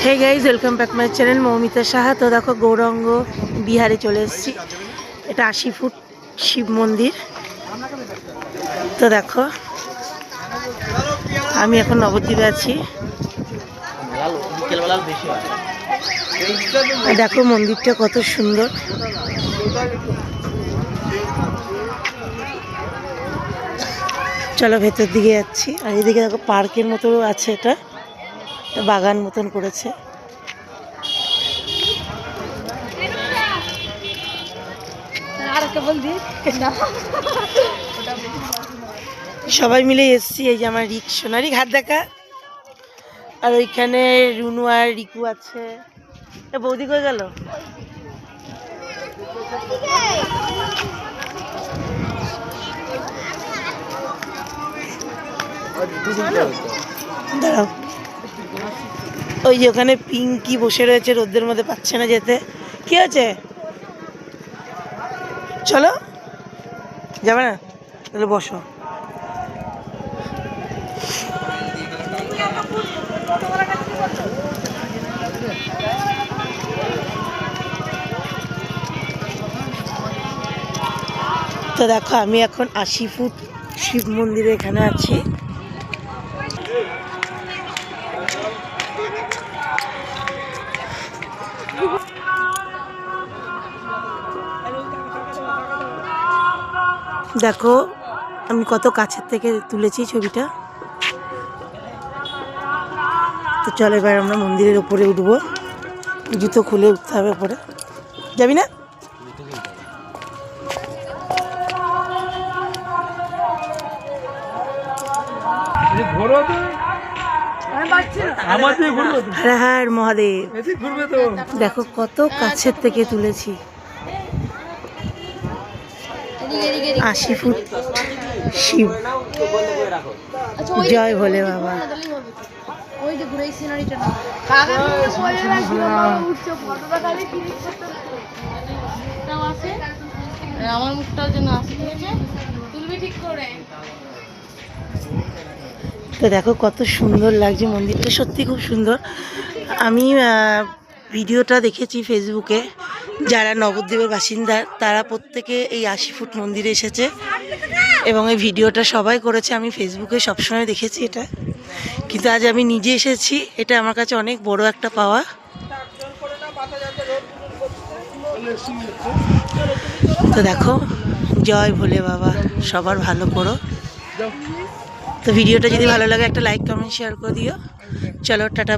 Hey guys, welcome back my channel Moumita Saha. তো দেখো গৌরাঙ্গ বিহারে চলে এসেছি। এটা 80 ফুট শিব মন্দির। তো দেখো আমি এখন নবদ্বীপে আছি। দেখো মন্দিরটা কত সুন্দর। চলো ভেতর দিকে যাচ্ছি। আর এদিকে দেখো পার্কের মতো আছে, এটা বাগান মতন করেছে। সবাই মিলে এসছি। এই যে আমার সোনারি ঘাট দেখা, আর ওইখানে রুনু আর রিকু আছে। বৌদি কই গেল? দাঁড়াও, ওই যে ওখানে পিঙ্কি বসে রয়েছে, রোদ্রের মধ্যে পাচ্ছে না যেতে। কি আছে? চলো, যাবে না? তাহলে বসো। তো দেখো আমি এখন 80 ফুট শিব মন্দিরে এখানে আছি। দেখো আমি কত কাছের থেকে তুলেছি ছবিটা। তো চলো এবার আমরা মন্দিরের উপরে উঠবো। জুতো খুলে উঠতে হবে উপরে। যাবি না? হর হর মহাদেব। দেখো কত কাছের থেকে তুলেছি। 80 ফুট শিব। জয় ভোলে বাবা। আমার মুখটার জন্য তুলবি ঠিক করে। তো দেখো কত সুন্দর লাগছে মন্দিরটা, সত্যি খুব সুন্দর। আমি ভিডিওটা দেখেছি ফেসবুকে। যারা নবদ্বীপের বাসিন্দা তারা প্রত্যেকে এই 80 ফুট মন্দিরে এসেছে এবং এই ভিডিওটা সবাই করেছে। আমি ফেসবুকে সবসময় দেখেছি এটা, কিন্তু আজ আমি নিজে এসেছি। এটা আমার কাছে অনেক বড় একটা পাওয়া। তো দেখো, জয় ভোলে বাবা, সবার ভালো করো। তো ভিডিওটা যদি ভালো লাগে একটা লাইক কমেন্ট শেয়ার করে দিও। চলো টাটা।